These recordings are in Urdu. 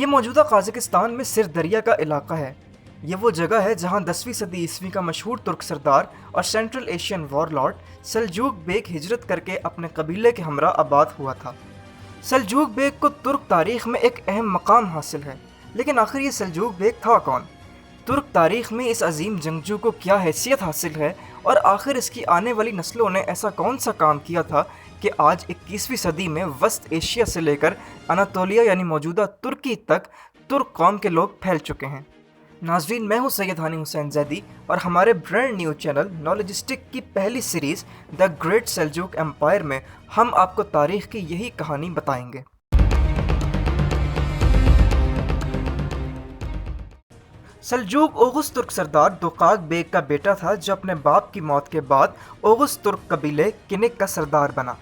یہ موجودہ قازقستان میں سر دریا کا علاقہ ہے۔ یہ وہ جگہ ہے جہاں 10ویں صدی عیسوی کا مشہور ترک سردار اور سینٹرل ایشین وار لارڈ سلجوق بیگ ہجرت کر کے اپنے قبیلے کے ہمراہ آباد ہوا تھا۔ سلجوق بیگ کو ترک تاریخ میں ایک اہم مقام حاصل ہے، لیکن آخر یہ سلجوق بیگ تھا کون؟ ترک تاریخ میں اس عظیم جنگجو کو کیا حیثیت حاصل ہے، اور آخر اس کی آنے والی نسلوں نے ایسا کون سا کام کیا تھا کہ آج 21ویں صدی میں وسط ایشیا سے لے کر اناطولیہ یعنی موجودہ ترکی تک ترک قوم کے لوگ پھیل چکے ہیں۔ ناظرین، میں ہوں سید ہانی حسین زیدی، اور ہمارے برانڈ نیو چینل نالجسٹک کی پہلی series the great Seljuk empire میں ہم آپ کو تاریخ کی یہی کہانی بتائیں گے۔ سلجوق اوغوز ترک سردار دوقاق بیگ کا بیٹا تھا، جو اپنے باپ کی موت کے بعد اوغوز ترک قبیلے کنک کا سردار بنا۔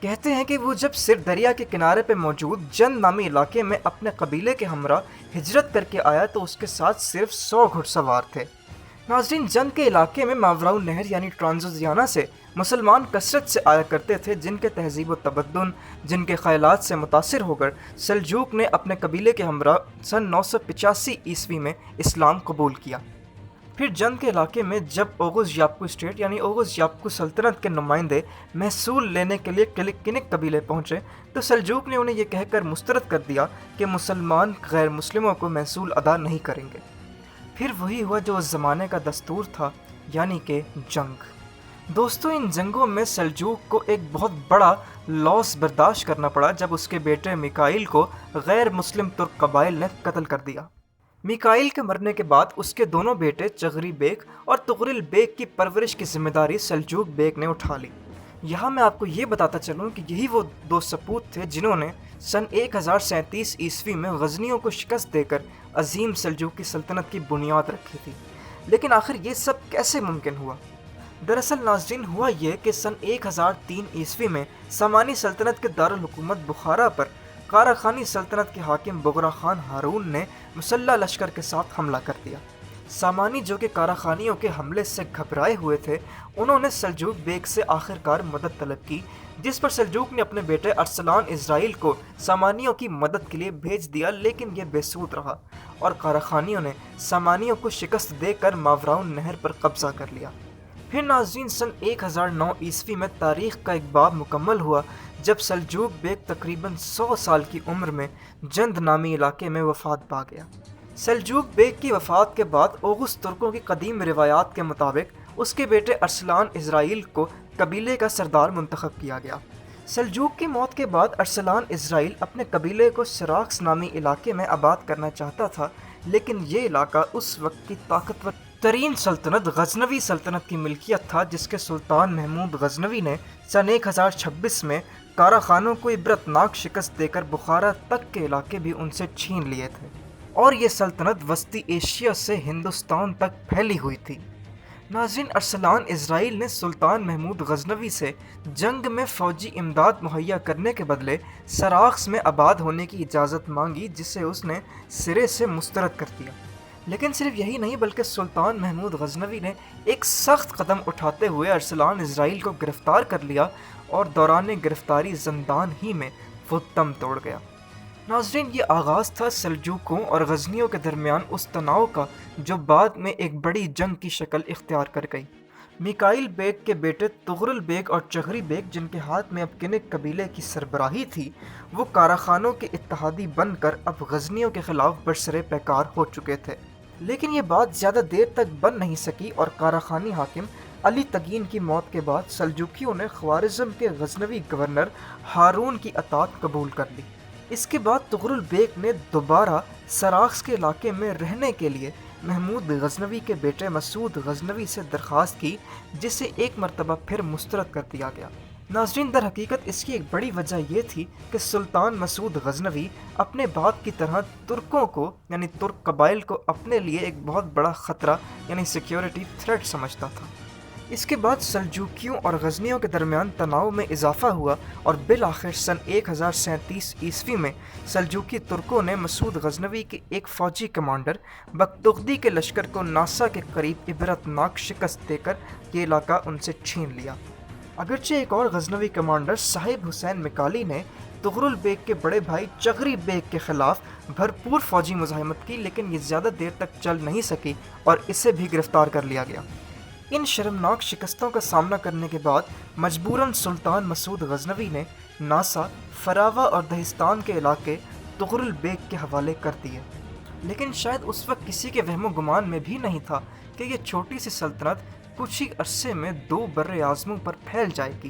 کہتے ہیں کہ وہ جب سر دریا کے کنارے پہ موجود جند نامی علاقے میں اپنے قبیلے کے ہمراہ ہجرت کر کے آیا تو اس کے ساتھ صرف 100 گھڑ سوار تھے۔ ناظرین، جند کے علاقے میں ماوراء نہر یعنی ٹرانزوزیانا سے مسلمان کثرت سے آیا کرتے تھے، جن کے تہذیب و تمدن، جن کے خیالات سے متاثر ہو کر سلجوق نے اپنے قبیلے کے ہمراہ سن 985 عیسوی میں اسلام قبول کیا۔ پھر جند کے علاقے میں جب اوغوز یاپکو اسٹیٹ یعنی اوغوز یاپکو سلطنت کے نمائندے محصول لینے کے لیے کنک قبیلے پہنچے تو سلجوق نے انہیں یہ کہہ کر مسترد کر دیا کہ مسلمان غیر مسلموں کو محصول ادا نہیں کریں گے۔ پھر وہی ہوا جو اس زمانے کا دستور تھا، یعنی کہ جنگ۔ دوستو، ان جنگوں میں سلجوق کو ایک بہت بڑا لاس برداشت کرنا پڑا جب اس کے بیٹے میکائیل کو غیر مسلم ترک قبائل نے قتل کر دیا۔ میکائیل کے مرنے کے بعد اس کے دونوں بیٹے چغری بیگ اور طغرل بیگ کی پرورش کی ذمہ داری سلجوق بیگ نے اٹھا لی۔ یہاں میں آپ کو یہ بتاتا چلوں کہ یہی وہ دو سپوت تھے جنہوں نے سن 1037 عیسوی میں غزنیوں کو شکست دے کر عظیم سلجوقی سلطنت کی بنیاد رکھی تھی۔ لیکن آخر یہ سب کیسے ممکن ہوا؟ دراصل ناظرین، ہوا یہ کہ سن 1003 عیسوی میں سامانی سلطنت کے دارالحکومت بخارا پر کاراخانی سلطنت کے حاکم بغرا خان ہارون نے مسلح لشکر کے ساتھ حملہ کر دیا۔ سامانی، جو کہ کاراخانیوں کے حملے سے گھبرائے ہوئے تھے، انہوں نے سلجوق بیگ سے آخرکار مدد طلب کی، جس پر سلجوق نے اپنے بیٹے ارسلان اسرائیل کو سامانیوں کی مدد کے لیے بھیج دیا، لیکن یہ بے سود رہا اور کاراخانیوں نے سامانیوں کو شکست دے کر ماوراء نہر پر قبضہ کر لیا۔ پھر ناظرین، سن 1009 عیسوی میں تاریخ کا ایک باب مکمل ہوا جب سلجوق بیگ تقریباً 100 سال کی عمر میں جند نامی علاقے میں وفات پا گیا۔ سلجوق بیگ کی وفات کے بعد اوغوز ترکوں کی قدیم روایات کے مطابق اس کے بیٹے ارسلان اسرائیل کو قبیلے کا سردار منتخب کیا گیا۔ سلجوق کی موت کے بعد ارسلان اسرائیل اپنے قبیلے کو سراخس نامی علاقے میں آباد کرنا چاہتا تھا، لیکن یہ علاقہ اس وقت کی طاقتور ترین سلطنت غزنوی سلطنت کی ملکیت تھا، جس کے سلطان محمود غزنوی نے سن 1026 میں کاراخانوں کو عبرتناک شکست دے کر بخارا تک کے علاقے بھی ان سے چھین لیے تھے، اور یہ سلطنت وسطی ایشیا سے ہندوستان تک پھیلی ہوئی تھی۔ ناظرین، ارسلان اسرائیل نے سلطان محمود غزنوی سے جنگ میں فوجی امداد مہیا کرنے کے بدلے سراخس میں آباد ہونے کی اجازت مانگی، جسے اس نے سرے سے مسترد کر دیا۔ لیکن صرف یہی نہیں، بلکہ سلطان محمود غزنوی نے ایک سخت قدم اٹھاتے ہوئے ارسلان اسرائیل کو گرفتار کر لیا، اور دوران گرفتاری زندان ہی میں وہ دم توڑ گیا۔ ناظرین، یہ آغاز تھا سلجوقوں اور غزنیوں کے درمیان اس تناؤ کا جو بعد میں ایک بڑی جنگ کی شکل اختیار کر گئی۔ میکائیل بیگ کے بیٹے طغرل بیگ اور چغری بیگ، جن کے ہاتھ میں اب کنک قبیلے کی سربراہی تھی، وہ کاراخانوں کے اتحادی بن کر اب غزنیوں کے خلاف برسر پیکار ہو چکے تھے۔ لیکن یہ بات زیادہ دیر تک بن نہیں سکی، اور کاراخانی حاکم علی تگین کی موت کے بعد سلجوقیوں نے خوارزم کے غزنوی گورنر ہارون کی اطاعت قبول کر لی۔ اس کے بعد طغرل بیگ نے دوبارہ سراخس کے علاقے میں رہنے کے لیے محمود غزنوی کے بیٹے مسعود غزنوی سے درخواست کی، جسے ایک مرتبہ پھر مسترد کر دیا گیا۔ ناظرین، در حقیقت اس کی ایک بڑی وجہ یہ تھی کہ سلطان مسعود غزنوی اپنے باپ کی طرح ترکوں کو یعنی ترک قبائل کو اپنے لیے ایک بہت بڑا خطرہ یعنی سیکیورٹی تھریٹ سمجھتا تھا۔ اس کے بعد سلجوقیوں اور غزنیوں کے درمیان تناؤ میں اضافہ ہوا، اور بالآخر سن 1037 عیسوی میں سلجوقی ترکوں نے مسعود غزنوی کے ایک فوجی کمانڈر بگتغدی کے لشکر کو ناسا کے قریب عبرتناک شکست دے کر یہ علاقہ ان سے چھین لیا۔ اگرچہ ایک اور غزنوی کمانڈر صاحب حسین مکالی نے تغرل بیگ کے بڑے بھائی چغری بیگ کے خلاف بھرپور فوجی مزاحمت کی، لیکن یہ زیادہ دیر تک چل نہیں سکی اور اسے بھی گرفتار کر لیا گیا۔ ان شرمناک شکستوں کا سامنا کرنے کے بعد مجبوراً سلطان مسعود غزنوی نے ناسا، فراوا اور دہستان کے علاقے تغرل بیگ کے حوالے کر دیے، لیکن شاید اس وقت کسی کے وہم و گمان میں بھی نہیں تھا کہ یہ چھوٹی سی سلطنت کچھ ہی عرصے میں 2 بر اعظموں پر پھیل جائے گی۔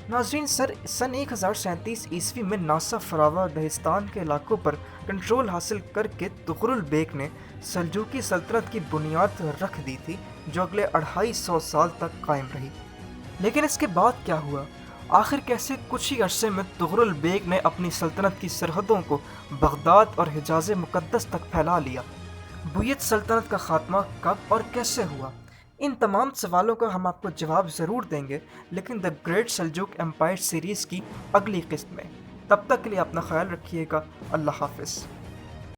ناظرین، سن 1037 عیسوی میں ناسا، فراوا اور دہستان کے علاقوں پر کنٹرول حاصل کر کے تغرل بیگ نے سلجوقی سلطنت کی بنیاد رکھ دی تھی، جو اگلے 250 سال تک قائم رہی۔ لیکن اس کے بعد کیا ہوا؟ آخر کیسے کچھ ہی عرصے میں تغرل بیگ نے اپنی سلطنت کی سرحدوں کو بغداد اور حجاز مقدس تک پھیلا لیا؟ بویت سلطنت کا خاتمہ کب اور کیسے ہوا؟ ان تمام سوالوں کا ہم آپ کو جواب ضرور دیں گے، لیکن the great Seljuk empire series کی اگلی قسط میں۔ تب تک کے لیے اپنا خیال رکھیے گا۔ اللہ حافظ۔